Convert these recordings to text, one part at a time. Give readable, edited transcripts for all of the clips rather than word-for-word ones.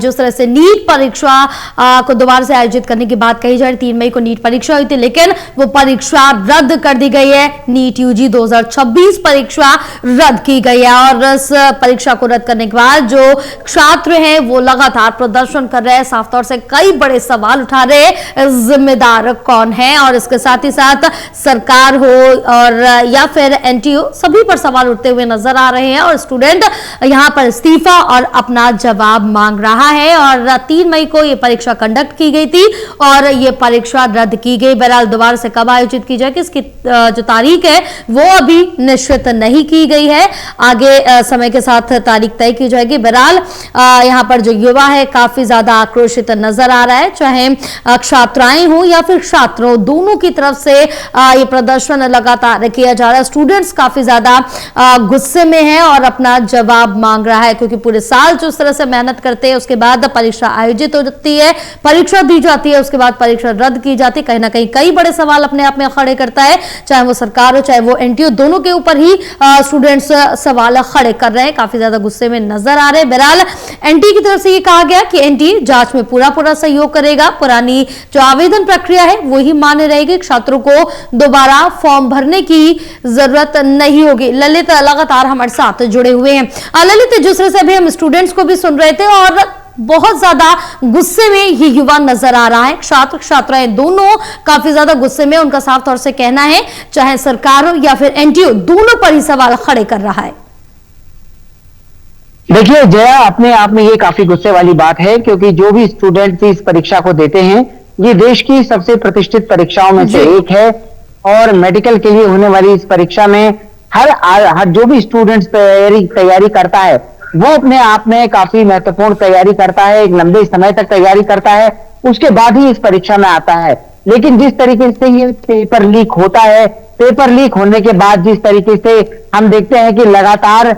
जिस तरह से नीट परीक्षा को दोबारा से आयोजित करने की बात कही जा रही, 3 मई को नीट परीक्षा हुई थी, लेकिन वो परीक्षा रद्द कर दी गई है। नीट यूजी 2026 परीक्षा रद्द की गई है और इस परीक्षा को रद्द करने के बाद जो छात्र हैं वो लगातार प्रदर्शन कर रहे हैं, साफ तौर से कई बड़े सवाल उठा रहे हैं। जिम्मेदार कौन है और इसके साथ ही साथ सरकार हो और या फिर एनटीओ, सभी पर सवाल उठते हुए नजर आ रहे हैं और स्टूडेंट यहां पर इस्तीफा और अपना जवाब मांग रहा है। और 3 मई को यह परीक्षा कंडक्ट की गई थी और यह परीक्षा रद्द की गई। बहरहाल दोबारा से कब आयोजित की जाएगी, इसकी जो तारीख है वो अभी निश्चित नहीं की गई है, आगे समय के साथ तारीख तय की जाएगी। बहरहाल यहां पर जो युवा है काफी ज्यादा आक्रोशित नजर आ रहा है, चाहे छात्राएं हो या फिर छात्रों, दोनों की तरफ से ये प्रदर्शन लगातार किया जा रहा है। स्टूडेंट्स काफी ज्यादा गुस्से में है और अपना जवाब मांग रहा है, क्योंकि पूरे साल जो इस तरह से मेहनत करते हैं उसके बाद परीक्षा आयोजित हो जाती है, परीक्षा दी जाती है, उसके बाद परीक्षा रद्द की जाती है, कहीं ना कहीं कई बड़े सवाल अपने आप में खड़े करता है, चाहे वो सरकार हो चाहे वो एनटीओ, दोनों के ऊपर ही स्टूडेंट्स सवाल खड़े कर रहे हैं, काफी ज्यादा गुस्से में नजर आ रहे हैं। बहरहाल एनटीए की तरफ से ये कहा गया कि एनटीए जांच में पूरा सहयोग करेगा, पुरानी जो आवेदन प्रक्रिया है वही मान्य रहेगी, छात्रों को दोबारा फॉर्म भरने की जरूरत नहीं होगी। ललित लगातार हमारे साथ जुड़े हुए हैं। ललित, जिस तरह से अभी हम स्टूडेंट्स को भी सुन रहे थे और बहुत ज्यादा गुस्से में ये युवा नजर आ रहा है, छात्र छात्राएं दोनों काफी ज्यादा गुस्से में, उनका साफ तौर से कहना है चाहे सरकार हो या फिर एनटीओ, दोनों पर ही सवाल खड़े कर रहा है। देखिए जया, अपने आप में ये काफी गुस्से वाली बात है, क्योंकि जो भी स्टूडेंट इस परीक्षा को देते हैं ये देश की सबसे प्रतिष्ठित परीक्षाओं में से एक है और मेडिकल के लिए होने वाली इस परीक्षा में हर जो भी स्टूडेंट्स तैयारी करता है वो अपने आप में काफी महत्वपूर्ण तैयारी करता है, एक लंबे समय तक तैयारी करता है, उसके बाद ही इस परीक्षा में आता है। लेकिन जिस तरीके से ये पेपर लीक होता है, पेपर लीक होने के बाद जिस तरीके से हम देखते हैं कि लगातार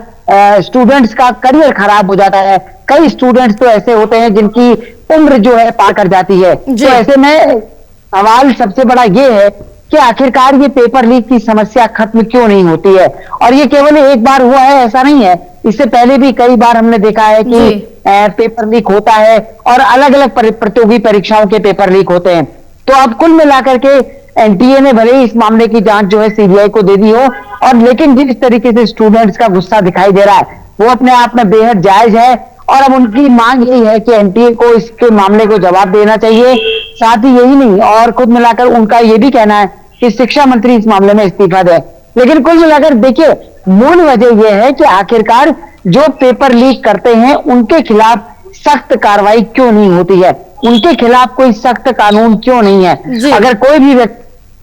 स्टूडेंट्स का करियर खराब हो जाता है, कई स्टूडेंट्स तो ऐसे होते हैं जिनकी उम्र जो है पार कर जाती है। तो ऐसे में सवाल सबसे बड़ा ये है कि आखिरकार ये पेपर लीक की समस्या खत्म क्यों नहीं होती है। और ये केवल एक बार हुआ है ऐसा नहीं है, इससे पहले भी कई बार हमने देखा है कि पेपर लीक होता है और अलग अलग प्रतियोगी परीक्षाओं के पेपर लीक होते हैं। तो अब कुल मिलाकर के एनटीए ने भले ही इस मामले की जांच जो है सीबीआई को दे दी हो, और लेकिन जिस तरीके से स्टूडेंट्स का गुस्सा दिखाई दे रहा है वो अपने आप में बेहद जायज है। और अब उनकी मांग यही है कि एनटीए को इसके मामले को जवाब देना चाहिए। साथ ही यही नहीं, और खुद मिलाकर उनका ये भी कहना है कि शिक्षा मंत्री इस मामले में इस्तीफा दे। लेकिन कुल मिलाकर देखिए, मूल वजह यह है कि आखिरकार जो पेपर लीक करते हैं उनके खिलाफ सख्त कार्रवाई क्यों नहीं होती है, उनके खिलाफ कोई सख्त कानून क्यों नहीं है। अगर कोई भी व्यक्ति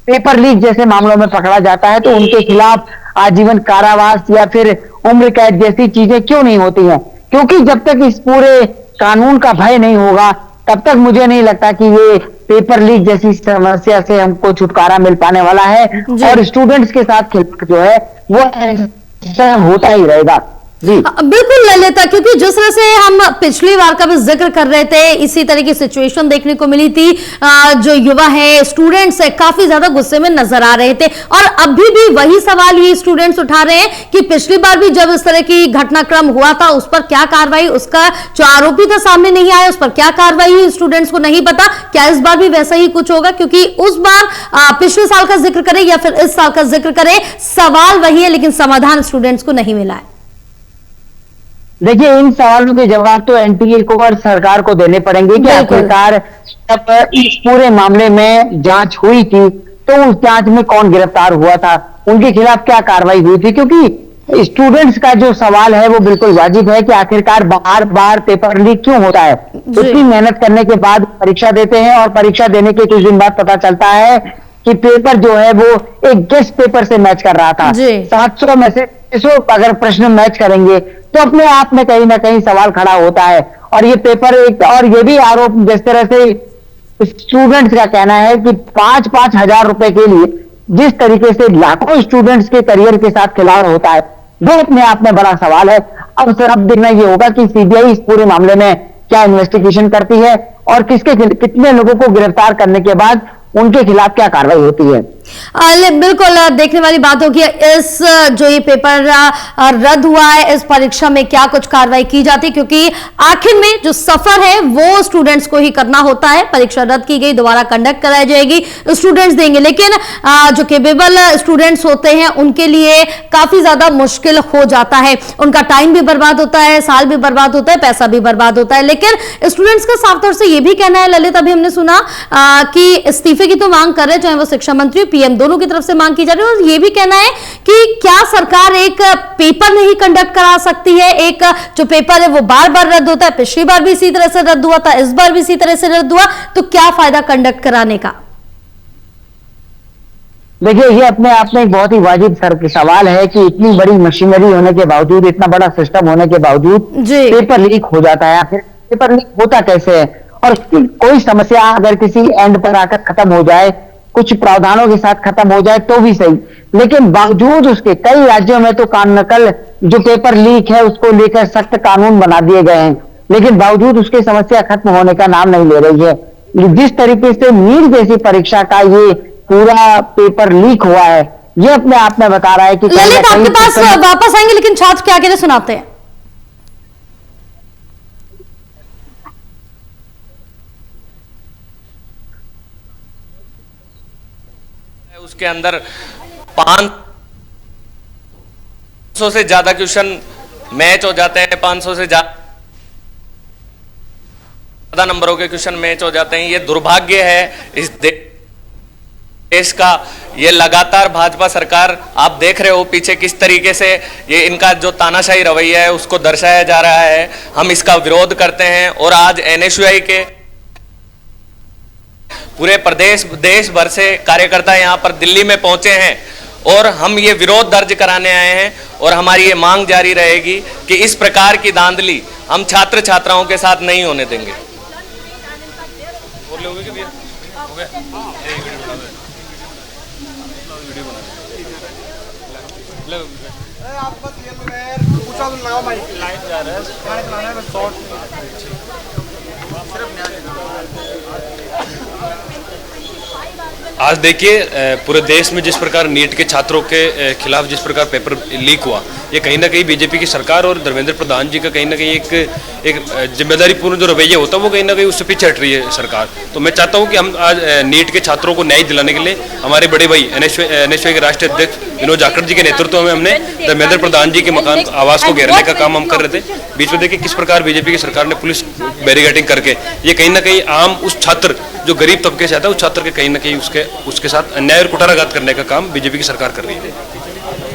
पेपर लीक जैसे मामलों में पकड़ा जाता है तो उनके खिलाफ आजीवन कारावास या फिर उम्र कैद जैसी चीजें क्यों नहीं होती हैं, क्योंकि जब तक इस पूरे कानून का भय नहीं होगा तब तक मुझे नहीं लगता कि ये पेपर लीक जैसी समस्या से हमको छुटकारा मिल पाने वाला है। और स्टूडेंट्स के साथ खिलवाड़ जो है वो होता ही रहेगा। जी बिल्कुल ललिता, क्योंकि जिस तरह से हम पिछली बार का भी जिक्र कर रहे थे, इसी तरह की सिचुएशन देखने को मिली थी। जो युवा है, स्टूडेंट्स है, काफी ज्यादा गुस्से में नजर आ रहे थे और अभी भी वही सवाल ये स्टूडेंट्स उठा रहे हैं कि पिछली बार भी जब इस तरह की घटनाक्रम हुआ था उस पर क्या कार्रवाई, उसका जो आरोपी था सामने नहीं आया, उस पर क्या कार्रवाई हुई स्टूडेंट्स को नहीं पता। क्या इस बार भी वैसा ही कुछ होगा, क्योंकि उस बार पिछले साल का जिक्र करें या फिर इस साल का जिक्र करें, सवाल वही है लेकिन समाधान स्टूडेंट्स को नहीं मिला है। देखिए, इन सवालों के जवाब तो एनटीए को और सरकार को देने पड़ेंगे कि आखिरकार जब इस पूरे मामले में जांच हुई थी तो उस जांच में कौन गिरफ्तार हुआ था, उनके खिलाफ क्या कार्रवाई हुई थी। क्योंकि स्टूडेंट्स का जो सवाल है वो बिल्कुल वाजिब है कि आखिरकार बार बार पेपर लीक क्यों होता है। इतनी मेहनत करने के बाद परीक्षा देते हैं और परीक्षा देने के कुछ दिन बाद पता चलता है कि पेपर जो है वो एक गेस्ट पेपर से मैच कर रहा था। 700 में से 600 अगर प्रश्न मैच करेंगे तो अपने आप में कहीं ना कहीं सवाल खड़ा होता है। और ये पेपर एक, और ये भी आरोप जिस तरह से स्टूडेंट्स का कहना है कि 5-5 हजार रुपए के लिए जिस तरीके से लाखों स्टूडेंट्स के करियर के साथ खिलवाड़ होता है वो अपने आप में बड़ा सवाल है। अब सर अब देखना ये होगा कि सीबीआई इस पूरे मामले में क्या इन्वेस्टिगेशन करती है और कितने लोगों को गिरफ्तार करने के बाद उनके खिलाफ क्या कार्रवाई होती है। बिल्कुल देखने वाली बात होगी इस जो ये पेपर रद्द हुआ है इस परीक्षा में क्या कुछ कार्रवाई की जाती है, क्योंकि आखिर में जो सफर है वो स्टूडेंट्स को ही करना होता है। परीक्षा रद्द की गई, दोबारा कंडक्ट कराई जाएगी, स्टूडेंट्स देंगे, लेकिन जो केपेबल स्टूडेंट्स होते हैं उनके लिए काफी ज्यादा मुश्किल हो जाता है। उनका टाइम भी बर्बाद होता है, साल भी बर्बाद होता है, पैसा भी बर्बाद होता है। लेकिन स्टूडेंट्स का साफ तौर से यह भी कहना है, ललित, अभी हमने सुना कि इस्तीफे की तो मांग कर रहे हैं, चाहे वो शिक्षा मंत्री पीएम दोनों की तरफ से मांग की जा रही है, और ये भी कहना है कि क्या सरकार एक पेपर नहीं कंडक्ट करा सकती है? एक जो पेपर है वो बार बार रद्द होता है, पिछली बार भी इसी तरह से रद्द हुआ था, इस बार भी इसी तरह से रद्द हुआ, तो क्या फायदा कंडक्ट कराने का? देखिए, ये अपने आप में एक बहुत ही वाजिब सवाल है कि इतनी बड़ी मशीनरी होने के बावजूद, इतना बड़ा सिस्टम होने के बावजूद पेपर लीक हो जाता है। आखिर पेपर लीक होता कैसे है? और कोई समस्या अगर किसी एंड पर आकर खत्म हो जाए, कुछ प्रावधानों के साथ खत्म हो जाए तो भी सही, लेकिन बावजूद उसके कई राज्यों में तो कान नकल जो पेपर लीक है उसको लेकर सख्त कानून बना दिए गए हैं, लेकिन बावजूद उसकी समस्या खत्म होने का नाम नहीं ले रही है। जिस तरीके से नीट जैसी परीक्षा का ये पूरा पेपर लीक हुआ है, ये अपने आप में बता रहा है कि ललित आपके पास वापस आएंगे, लेकिन छात्र क्या कह रहे सुनाते हैं। उसके अंदर 500 से ज्यादा क्वेश्चन मैच हो जाते हैं, 500 से ज्यादा नंबरों के क्वेश्चन मैच हो जाते हैं। ये दुर्भाग्य है इस देश का। ये लगातार भाजपा सरकार, आप देख रहे हो पीछे किस तरीके से ये इनका जो तानाशाही रवैया है उसको दर्शाया जा रहा है। हम इसका विरोध करते हैं और आज एनएसयूआई के पूरे प्रदेश देश भर से कार्यकर्ता यहां पर दिल्ली में पहुंचे हैं और हम ये विरोध दर्ज कराने आए हैं और हमारी ये मांग जारी रहेगी कि इस प्रकार की धांधली हम छात्र छात्राओं के साथ नहीं होने देंगे। आज देखिए पूरे देश में जिस प्रकार नीट के छात्रों के खिलाफ जिस प्रकार पेपर लीक हुआ, ये कहीं ना कहीं बीजेपी की सरकार और धर्मेंद्र प्रधान जी का कहीं ना कहीं एक जिम्मेदारीपूर्ण जो रवैया होता है वो कहीं ना कहीं उससे पीछे हट रही है सरकार। तो मैं चाहता हूं कि हम आज नीट के छात्रों को न्याय दिलाने के लिए हमारे बड़े भाई एनएसयूआई के राष्ट्रीय अध्यक्ष विनोद जाखड़ जी के नेतृत्व में हमने धर्मेंद्र प्रधान जी के मकान आवास को घेरने का काम हम कर रहे थे। बीच में देखिए किस प्रकार बीजेपी की सरकार ने पुलिस बैरिकेडिंग करके ये कहीं ना कहीं आम उस छात्र जो गरीब तबके से आता है उस छात्र के कहीं ना कहीं उसके साथ अन्याय और कुठाराघात करने का काम बीजेपी की सरकार कर रही है।